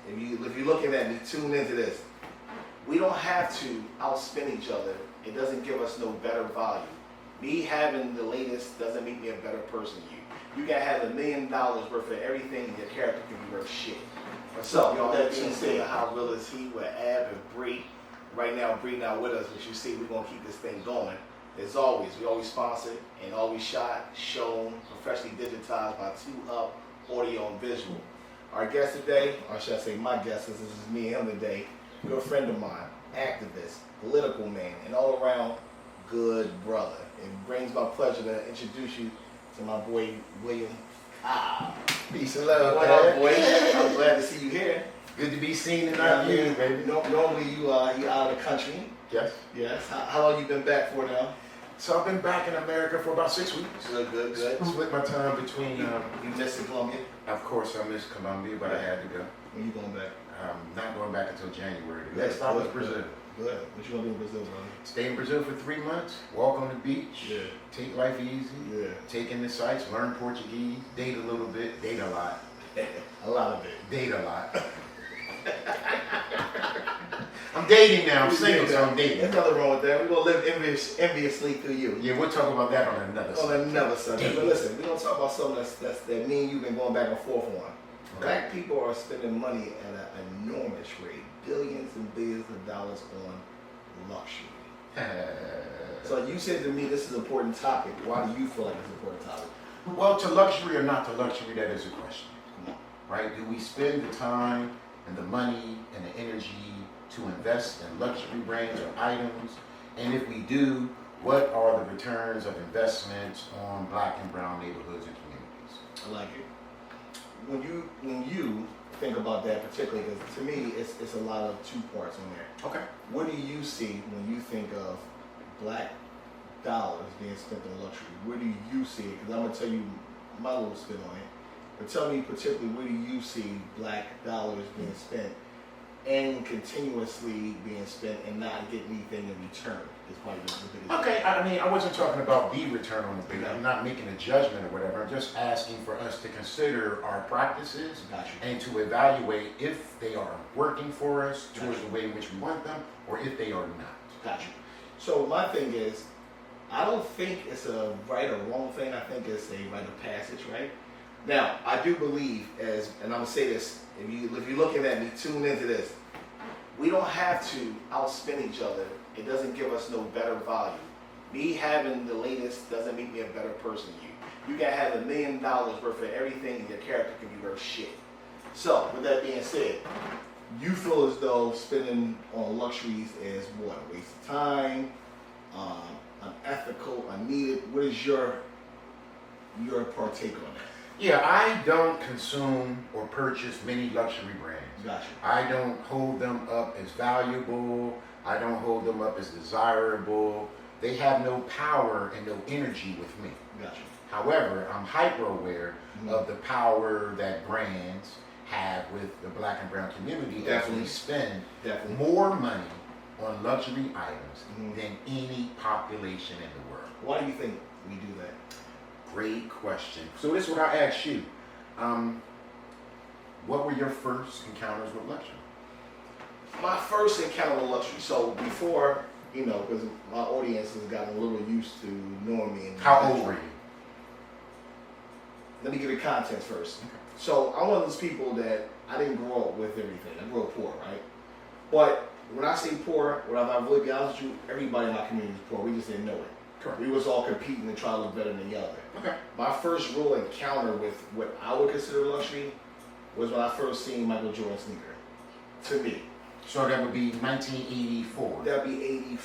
if you're looking at me, tune into this. We don't have to outspend each other. It doesn't give us no better value. Me having the latest doesn't make me a better person than you. You can have $1 million worth of everything, and your character can be worth shit. What's up, y'all? That being said, how real is he with Ab and Bree? Right now, Bree not with us, but you see, we're gonna keep this thing going. As always, we always sponsored and always shot, shown, professionally digitized by 2Up Audio and Visual. Our guest today, or should I say my guest, since this is me and him today, good friend of mine, activist, political man, and all around good brother. It brings my pleasure to introduce you to my boy, William Cobb. Peace and love, What up, boy? I'm glad to see you here. Good to be seen and not viewed, baby. Normally you out of the country. Yes. Yes. How long you been back for now? So I've been back in America for about 6 weeks. Good. Split my time between, You missed Colombia? of course I missed Colombia, but I had to go. When you going back? Not going back until January. The Good, next stop was good, Brazil. Good. What you gonna do in Brazil, brother? Stay in Brazil for 3 months, walk on the beach, Yeah. take life easy, Yeah. take in the sights, learn Portuguese, date a little bit, date a lot, A lot of it. date a lot. I'm dating now, I'm single, so I'm dating. There's nothing wrong with that. We're gonna live enviously through you. Yeah, we'll talk about that on another On subject. another subject. But listen, we're gonna talk about something that me and you've been going back and forth on. Black people are spending money at an enormous rate, billions and billions of dollars on luxury. So you said to me this is an important topic. Why do you feel like it's an important topic? Well, to luxury or not to luxury, that is a question, Come on. right? Do we spend the time and the money and the energy to invest in luxury brands or items? And if we do, what are the returns of investments on black and brown neighborhoods and communities? I like it. When you think about that particularly, because to me it's a lot of two parts on there. Okay. What do you see when you think of black dollars being spent on luxury? Where do you see it? Because I'm gonna tell you my little spin on it. But tell me particularly where do you see black dollars being spent and continuously being spent and not getting anything in return? Is probably the biggest. Okay, I mean, I wasn't talking about the return on the big. I'm not making a judgment or whatever. I'm just asking for us to consider our practices Got you. and to evaluate if they are working for us towards the way in which we want them, or if they are not. Got you. So my thing is, I don't think it's a right or wrong thing. I think it's a rite of passage, right? Now, I do believe, and I'm gonna say this, if you're looking at me, tune into this. We don't have to outspend each other. It doesn't give us no better value. Me having the latest doesn't make me a better person than you. You can have $1 million worth of everything, and your character can be worth shit. So, with that being said, you feel as though spending on luxuries is what? A waste of time, unethical, unneeded. What is your partake on that? Yeah, I don't consume or purchase many luxury brands. Gotcha. I don't hold them up as valuable. I don't hold them up as desirable. They have no power and no energy with me. Gotcha. However, I'm hyper aware Mhm. of the power that brands have with the black and brown community as Definitely. we spend Definitely. more money on luxury items Mhm. than any population in the world. Why do you think we do that? Great question. So this is what I ask you. What were your first encounters with luxury? My first encounter with luxury. So before, because my audience has gotten a little used to knowing me. How old were you? Let me give you context first. So I'm one of those people that I didn't grow up with everything. I grew up poor, right? But when I say poor, what I really be honest with you, everybody in my community is poor. We just didn't know it. Correct. We was all competing and trying to look better than the other. Okay. My first real encounter with what I would consider luxury was when I first seen Michael Jordan sneaker. To me, So that would be 1984. that'd be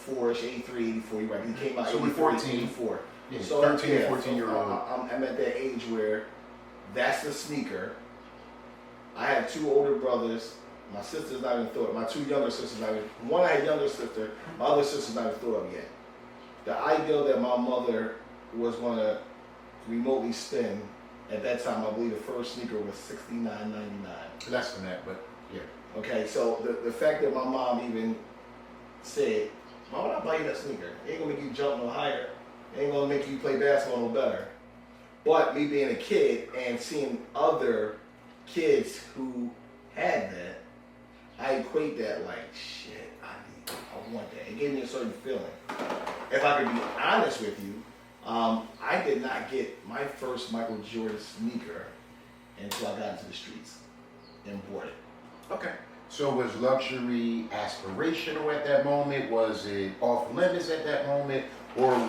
84ish, 83, 84. You're right. He came out So we're 84, 14. 84. Yeah, So 13 yeah, and 14 year old. I'm at that age where that's the sneaker. I had two older brothers. My sister's not even thought. My two younger sisters not even. One I had younger sister. My other sister's not even thought of yet. The ideal that my mother was going to remotely spend at that time, I believe the first sneaker was $69.99. Less than that, but yeah. Okay, so the fact that my mom even said, "Why would I buy you that sneaker? It ain't gonna make you jump no higher. It ain't gonna make you play basketball no better." But me being a kid and seeing other kids who had equate that like, shit, I want that. It gave me a certain feeling. If I could be honest with you, I did not get my first Michael Jordan sneaker until I got into the streets and bought it. Okay. So was luxury aspirational at that moment? Was it off limits at that moment? Or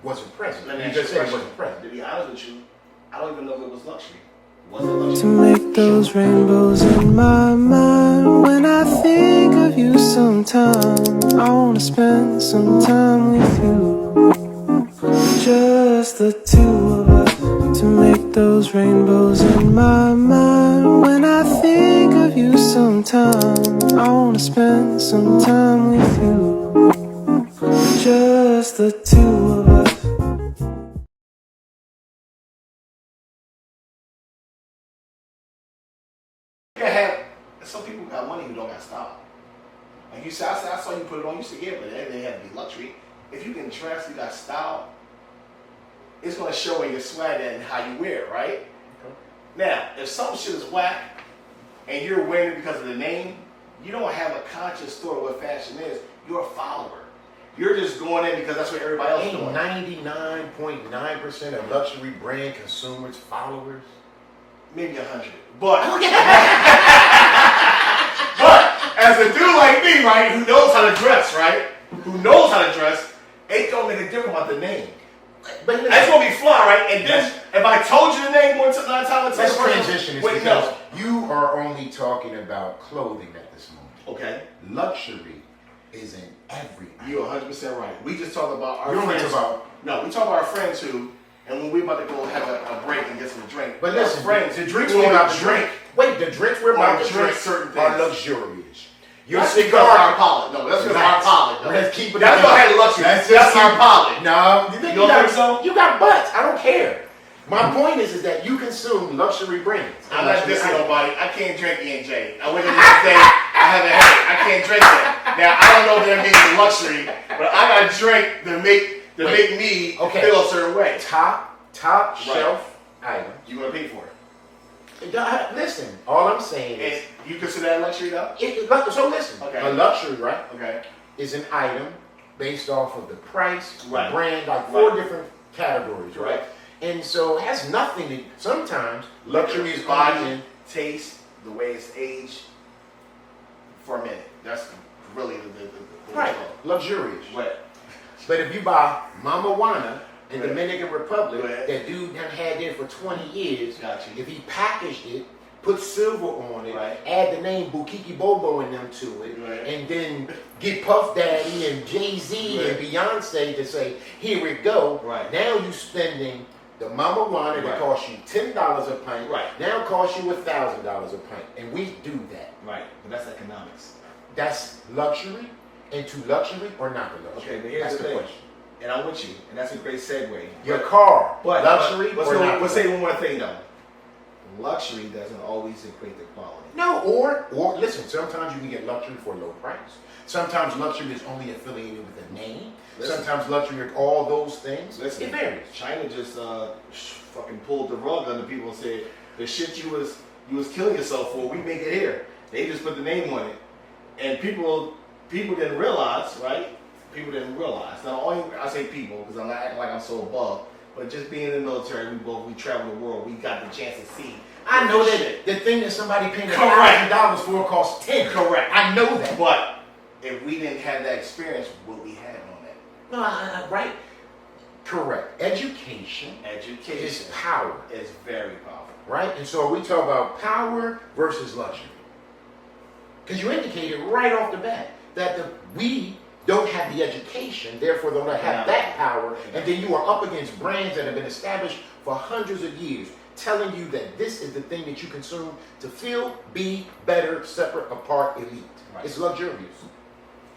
was it present? Let me You ask you just a said it question. wasn't present. To be honest with you, I don't even know if it was luxury. Was it luxury? To make those rainbows in my mind. When I think of you sometime, I wanna spend some time with you. Just the two of us. To make those rainbows in my mind. When I think of you sometime, I wanna spend some time with you. Just the two of us. You can have, some people got money who don't got style. Like you said, I saw you put it on, you said, yeah, but that didn't have to be luxury. If you can dress, you got style, it's gonna show in your swag and how you wear it, right? Okay. Now, if some shit is whack and you're wearing it because of the name, you don't have a conscious thought of what fashion is. You're a follower. You're just going in because that's what everybody else is Ain't doing. 99.9% of luxury brand consumers followers? Maybe 100. But, but as a dude like me, right, who knows how to dress, right? Who knows how to dress, it don't make a difference about the name. But That's gonna be fly, right? And then if I told you the name one time, 9 times, let's transition this wait, because no. you are only talking about clothing at this moment. Okay, Luxury is in every item. you're 100% right. We just talked about our You don't friends. talk about. No, we talk about our friends who, and when we about to go have a break and get some drink. But our listen, friends, the drinks who we're only about to drink. Wait, the drinks we're about to drink certain are things. luxurious. Your That's because cigar. our palate. No, that's because our palate. Let's keep it. That's why I had luxury. That's our palate. No, you think You don't got, think so? You got butts. I don't care. My point is that you consume luxury brands. I'm not dissing nobody. I can't drink E&J. I went in the next day. I have a headache. I can't drink that. Now I don't know if that means luxury, but I got to drink to make me feel a certain way. Top shelf item. You gonna pay for it? Listen, all I'm saying And is, you consider that luxury though? so listen. Okay. A luxury, right, Okay. is an item based off of the price, Right. the brand, like four Right. different categories, right? Right. And so it has nothing to. Sometimes luxury is body, body. taste, the way it's aged for a minute. That's really the Right, luxurious. Right. But if you buy Mama Juana in Right. Dominican Republic, Right. that dude done had there for 20 years, Got you. if he packaged it, put silver on it, Right. add the name Bukiki Bobo in them to it, Right. and then get Puff Daddy and Jay-Z and Right. Beyonce to say, here we go. Right. Now you spending the Mama Juana that Right. costs you $10 a pint, Right. now costs you $1,000 a pint. And we do that. Right. But that's economics. That's luxury, into luxury or not the luxury. Okay, but here's That's the the thing. question. And I'm with you, and that's a great segue. Your car, But luxury let's or go, not? let's say one more thing though. Luxury doesn't always equate to quality. No, or listen, sometimes you can get luxury for a low price. Sometimes luxury is only affiliated with a name. Listen. Sometimes luxury, all those things. Listen, It varies. China just fucking pulled the rug under people and said the shit you was killing yourself for, we make it here. They just put the name on it, and people didn't realize, right? People didn't realize. Now, only I say people because I'm not acting like I'm so above, but just being in the military, we travel the world, we got the chance to see. I know that shit. the thing that somebody paying Correct. $1,000 for costs 10. Correct. I know that. But if we didn't have that experience, what we had on that No, right? Correct. Education is education power, is very powerful. right? And so we talk about power versus luxury. Because you indicated right off the bat that we don't have the education, therefore don't have that power, and then you are up against brands that have been established for hundreds of years, telling you that this is the thing that you consume to feel, be better, separate, apart, elite. Right. It's luxurious.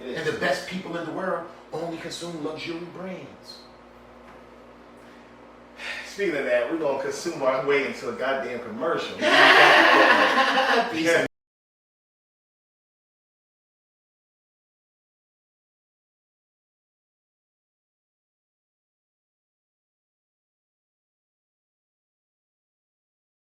It is. And the best people in the world only consume luxury brands. Speaking of that, we're gonna consume our way into a goddamn commercial. Peace.